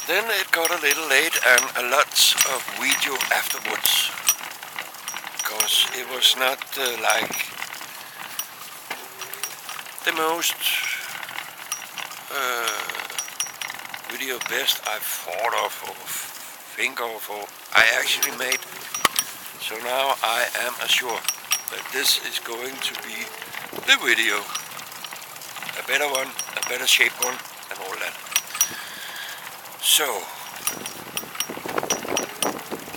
Then it got a little late and a lot of video afterwards, because it was not like the most video best I've thought of or think of or I actually made. So now I am assured that this is going to be the video, a better one, a better shaped one, and all that. So,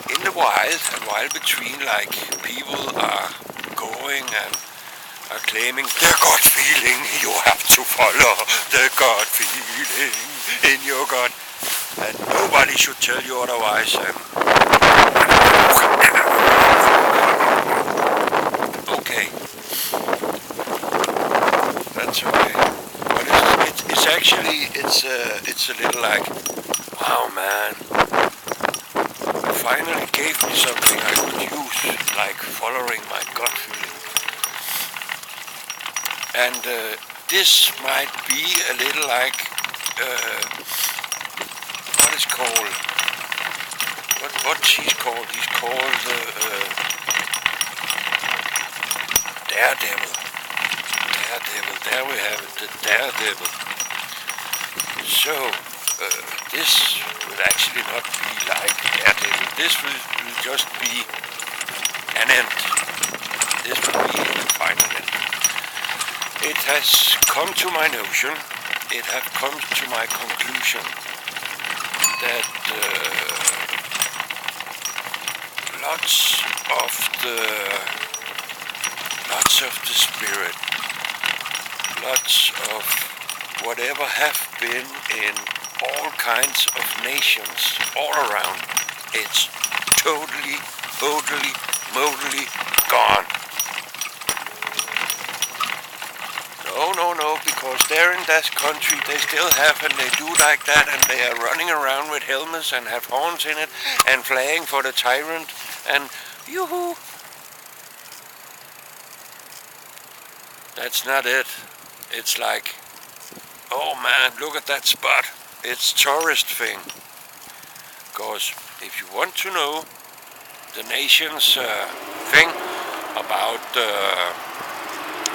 in the wild and while between, like, people are going and are claiming the gut feeling, you have to follow the gut feeling in your gut, and nobody should tell you otherwise. Okay, that's okay. But it's actually it's a little like, wow, man, you finally gave me something I could use, like following my gut feeling. And this might be a little like what is called, what he's called. He's called Daredevil. There we have it, the Daredevil. So this will actually not be like Daredevil. This will just be an end. This will be the final end. It has come to my notion, it has come to my conclusion that lots of the spirit, lots of whatever have been in all kinds of nations all around, it's totally, gone. No, because they're in that country, they still have, and they do like that, and they are running around with helmets and have horns in it, and flying for the tyrant, and yoo-hoo. That's not it. It's like, oh man, look at that spot. It's tourist thing. Because if you want to know the nation's thing about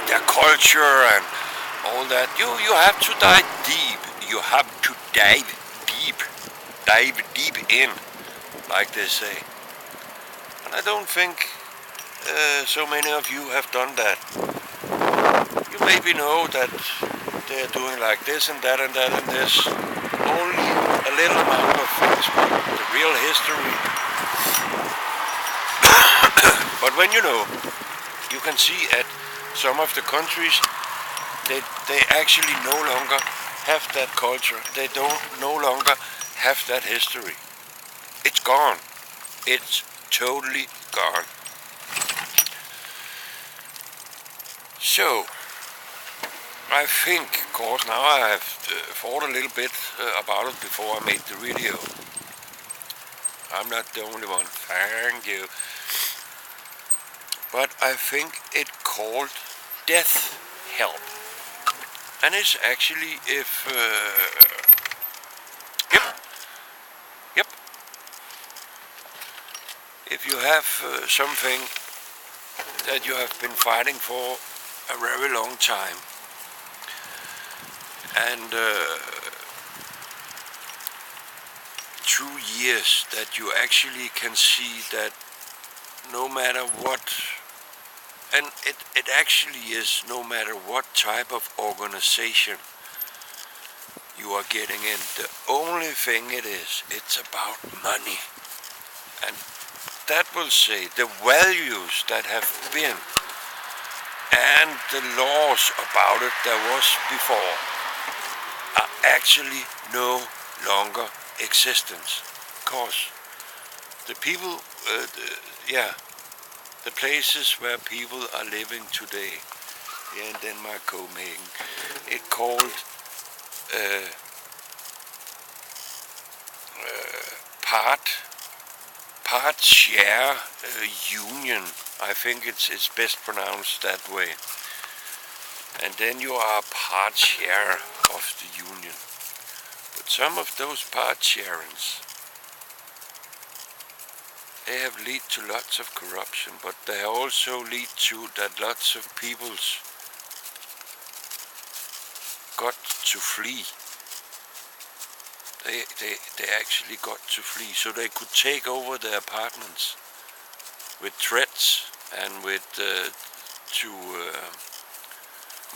their culture and all that, you have to dive deep. You have to dive deep in, like they say. And I don't think so many of you have done that. You maybe know that they're doing like this and that and that and this. Only a little amount of things, the real history. But when you know, you can see at some of the countries, they actually no longer have that culture. They don't no longer have that history. It's gone. It's totally gone. So, I think, of course, now I have thought a little bit about it before I made the video. I'm not the only one, thank you. But I think it called Death Help. And it's actually if, yep, if you have something that you have been fighting for a very long time, and 2 years that you actually can see that no matter what, and it actually is no matter what type of organization you are getting in, the only thing it's about money. And that will say the values that have been and the laws about it that was before are actually no longer existence. Because the people, the places where people are living today, here in Denmark, Copenhagen, it called part share union. I think it's best pronounced that way. And then you are part share of the union. But some of those part sharings, they have lead to lots of corruption, but they also lead to that lots of peoples got to flee. They actually got to flee, so they could take over their apartments with threats and with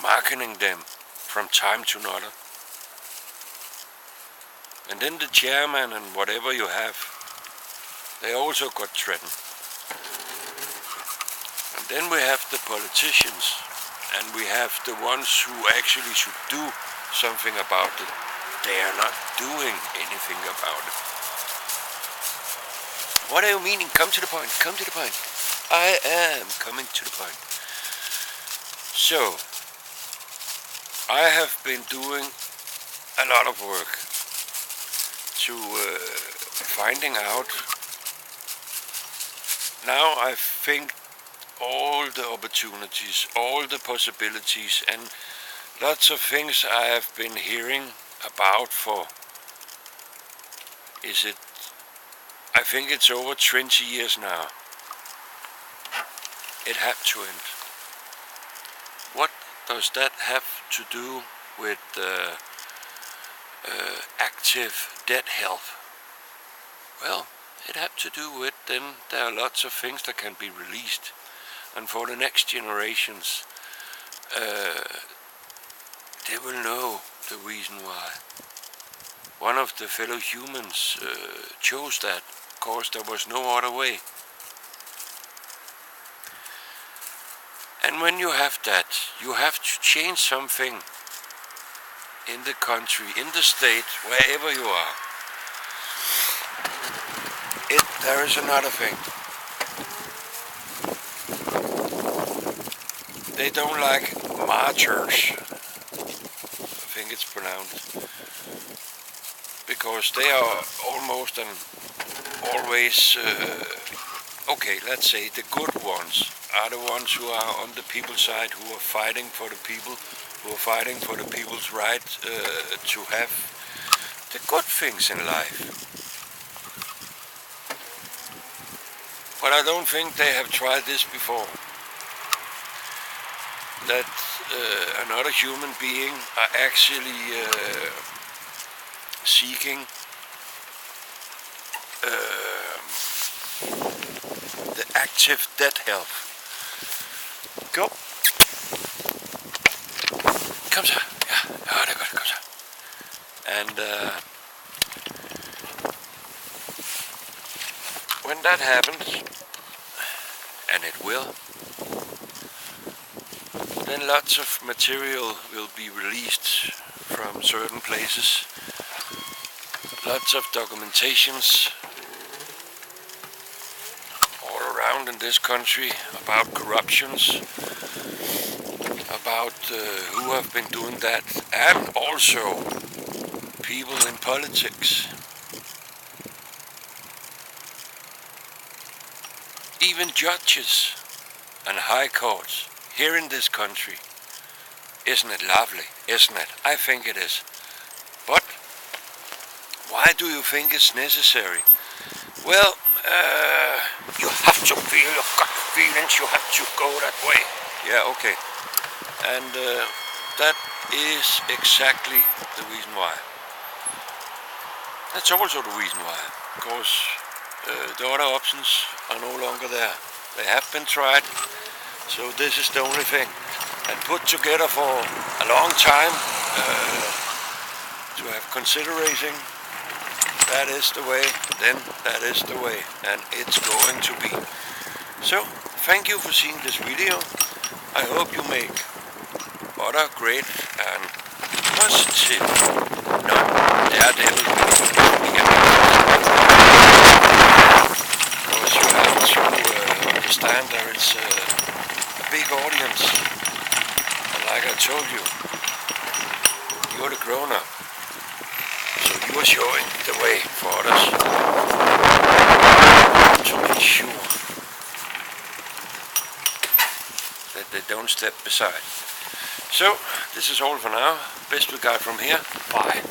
marketing them from time to another. And then the chairman and whatever you have, they also got threatened. And then we have the politicians, and we have the ones who actually should do something about it. They are not doing anything about it. What are you meaning? Come to the point, come to the point. I am coming to the point. So, I have been doing a lot of work to finding out. Now I think all the opportunities, all the possibilities, and lots of things I have been hearing about for, I think it's over 20 years now. It had to end. What does that have to do with active dead health? Well, it had to do with then there are lots of things that can be released, and for the next generations they will know the reason why. One of the fellow humans chose that because there was no other way. And when you have that, you have to change something in the country, in the state, wherever you are. There is another thing. They don't like martyrs, I think it's pronounced, because they are almost and always, okay, let's say the good ones are the ones who are on the people's side, who are fighting for the people, who are fighting for the people's right to have the good things in life. But I don't think they have tried this before. That another human being are actually seeking the active dead health. Go. Kom så. Ja, det er godt. Kom så. And when that happens, and it will, then lots of material will be released from certain places. Lots of documentations all around in this country about corruptions, about who have been doing that, and also people in politics. Even judges and high courts here in this country. Isn't it lovely? Isn't it? I think it is. But why do you think it's necessary? Well, you have to feel your gut feelings, you have to go that way. Yeah, okay. And that is exactly the reason why. That's also the reason why. Because the other options are no longer there. They have been tried, so this is the only thing. And put together for a long time to have consideration. That is the way, then that is the way, and it's going to be. So, thank you for seeing this video. I hope you make other great and positive, daredevil because you have to understand there is a big audience, and like I told you, you're the grown-up. So you are showing the way for others to make sure that they don't step beside. So, this is all for now. Best regard from here. Bye.